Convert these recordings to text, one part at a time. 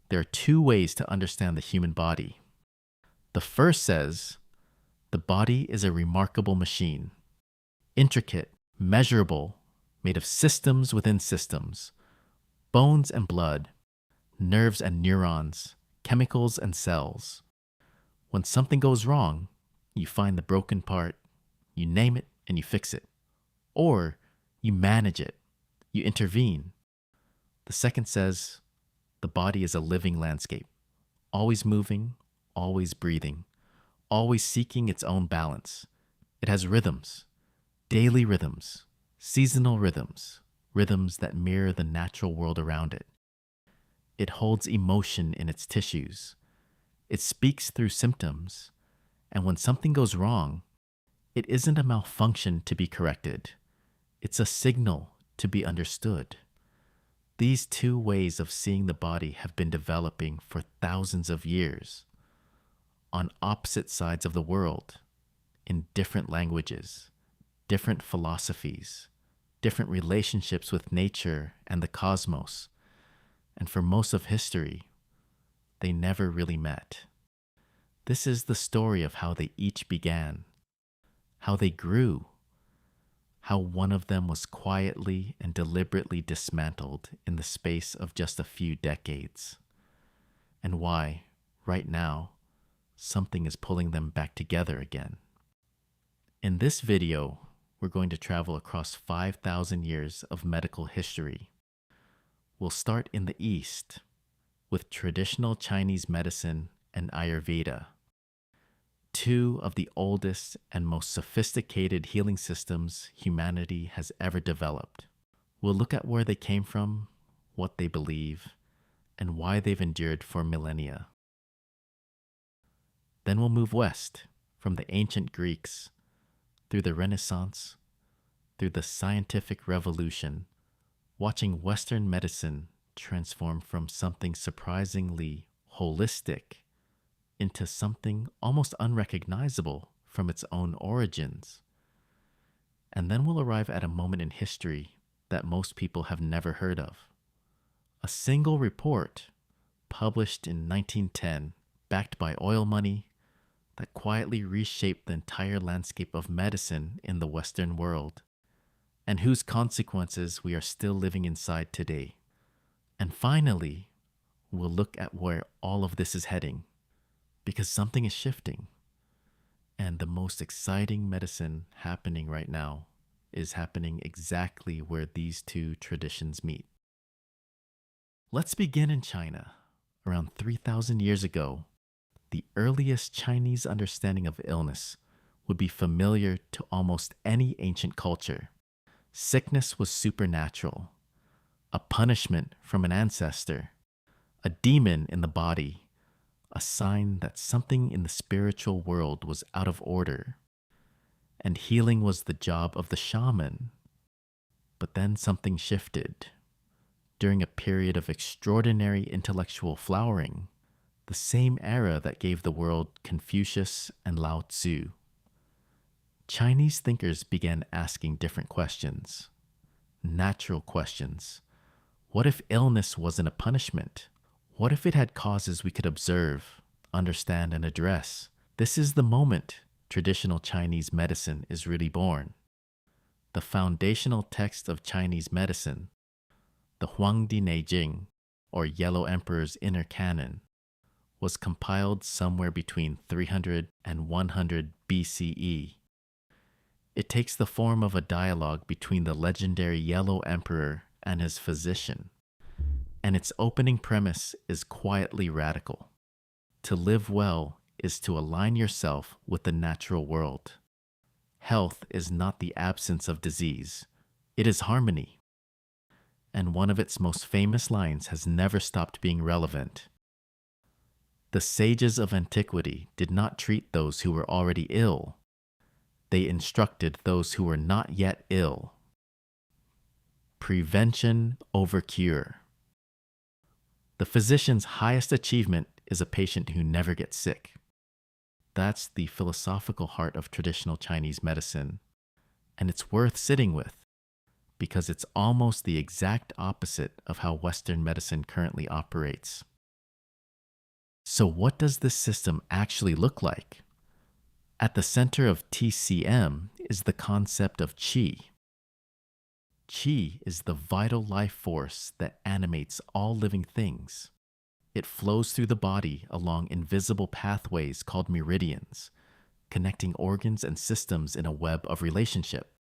there are two ways to understand the human body. The first says, the body is a remarkable machine, intricate, measurable, made of systems within systems, bones and blood, nerves and neurons, chemicals and cells. When something goes wrong, you find the broken part, you name it, and you fix it. Or you manage it, you intervene. The second says, the body is a living landscape, always moving, always breathing, always seeking its own balance. It has rhythms, daily rhythms, seasonal rhythms, rhythms that mirror the natural world around it. It holds emotion in its tissues. It speaks through symptoms. And when something goes wrong, it isn't a malfunction to be corrected. It's a signal to be understood. These two ways of seeing the body have been developing for thousands of years, on opposite sides of the world, in different languages, different philosophies, different relationships with nature and the cosmos. And for most of history, they never really met. This is the story of how they each began, how they grew, how one of them was quietly and deliberately dismantled in the space of just a few decades, and why, right now, something is pulling them back together again. In this video, we're going to travel across 5,000 years of medical history. We'll start in the East with traditional Chinese medicine and Ayurveda, two of the oldest and most sophisticated healing systems humanity has ever developed. We'll look at where they came from, what they believe, and why they've endured for millennia. Then we'll move west from the ancient Greeks, through the Renaissance, through the scientific revolution, watching Western medicine transform from something surprisingly holistic into something almost unrecognizable from its own origins. And then we'll arrive at a moment in history that most people have never heard of. A single report published in 1910, backed by oil money, that quietly reshaped the entire landscape of medicine in the Western world, and whose consequences we are still living inside today. And finally, we'll look at where all of this is heading, because something is shifting. And the most exciting medicine happening right now is happening exactly where these two traditions meet. Let's begin in China. Around 3,000 years ago, the earliest Chinese understanding of illness would be familiar to almost any ancient culture. Sickness was supernatural, a punishment from an ancestor, a demon in the body, a sign that something in the spiritual world was out of order, and healing was the job of the shaman. But then something shifted. During a period of extraordinary intellectual flowering, the same era that gave the world Confucius and Lao Tzu, Chinese thinkers began asking different questions, natural questions. What if illness wasn't a punishment? What if it had causes we could observe, understand, and address? This is the moment traditional Chinese medicine is really born. The foundational text of Chinese medicine, the Huangdi Neijing, or Yellow Emperor's Inner Canon, was compiled somewhere between 300 and 100 BCE. It takes the form of a dialogue between the legendary Yellow Emperor and his physician, and its opening premise is quietly radical. To live well is to align yourself with the natural world. Health is not the absence of disease, it is harmony. And one of its most famous lines has never stopped being relevant. The sages of antiquity did not treat those who were already ill. They instructed those who were not yet ill. Prevention over cure. The physician's highest achievement is a patient who never gets sick. That's the philosophical heart of traditional Chinese medicine, and it's worth sitting with because it's almost the exact opposite of how Western medicine currently operates. So, what does this system actually look like? At the center of TCM is the concept of qi. Qi is the vital life force that animates all living things. It flows through the body along invisible pathways called meridians, connecting organs and systems in a web of relationship.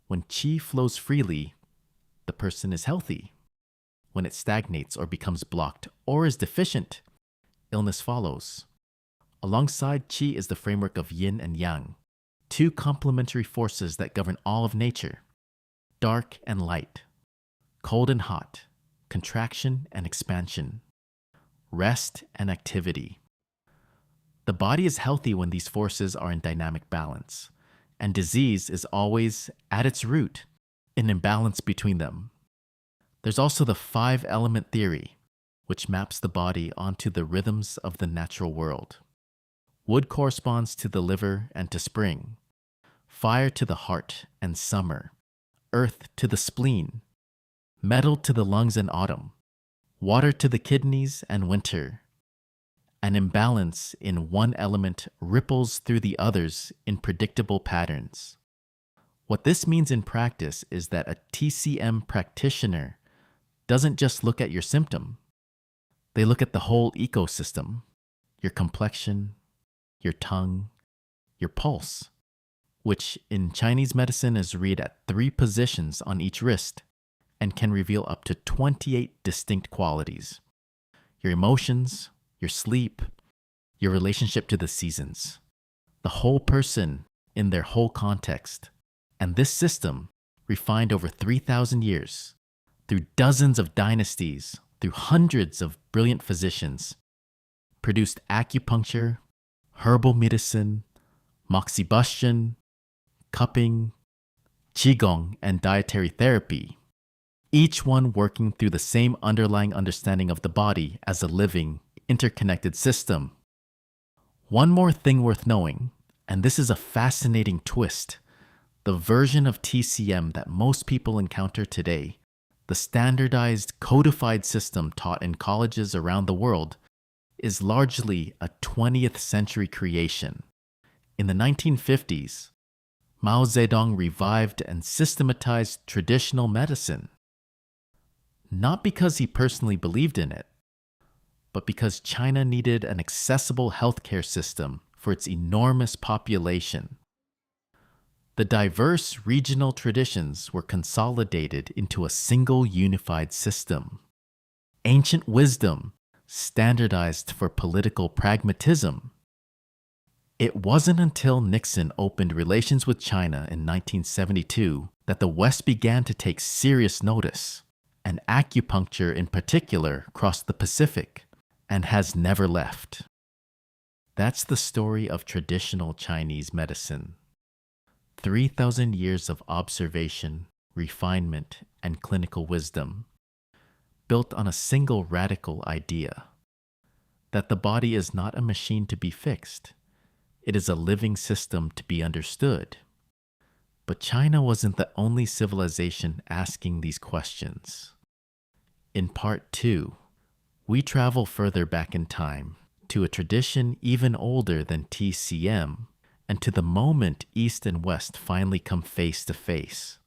When qi flows freely, the person is healthy. When it stagnates or becomes blocked or is deficient, illness follows. Alongside qi is the framework of yin and yang, two complementary forces that govern all of nature: dark and light, cold and hot, contraction and expansion, rest and activity. The body is healthy when these forces are in dynamic balance, and disease is always, at its root, an imbalance between them. There's also the five-element theory, which maps the body onto the rhythms of the natural world. Wood corresponds to the liver and to spring, fire to the heart and summer, earth to the spleen, metal to the lungs and autumn, water to the kidneys and winter. An imbalance in one element ripples through the others in predictable patterns. What this means in practice is that a TCM practitioner doesn't just look at your symptom. They look at the whole ecosystem: your complexion, your tongue, your pulse, which in Chinese medicine is read at 3 positions on each wrist and can reveal up to 28 distinct qualities: your emotions, your sleep, your relationship to the seasons, the whole person in their whole context. And this system, refined over 3,000 years, through dozens of dynasties, through hundreds of brilliant physicians, produced acupuncture, herbal medicine, moxibustion, cupping, qigong, and dietary therapy, each one working through the same underlying understanding of the body as a living, interconnected system. One more thing worth knowing, and this is a fascinating twist: the version of TCM that most people encounter today, the standardized, codified system taught in colleges around the world, is largely a 20th century creation. In the 1950s, Mao Zedong revived and systematized traditional medicine. Not because he personally believed in it, but because China needed an accessible healthcare system for its enormous population. The diverse regional traditions were consolidated into a single unified system. Ancient wisdom, standardized for political pragmatism. It wasn't until Nixon opened relations with China in 1972 that the West began to take serious notice, and acupuncture in particular crossed the Pacific and has never left. That's the story of traditional Chinese medicine. 3,000 years of observation, refinement, and clinical wisdom, built on a single radical idea: that the body is not a machine to be fixed. It is a living system to be understood. But China wasn't the only civilization asking these questions. In part 2, we travel further back in time to a tradition even older than TCM, and to the moment East and West finally come face to face.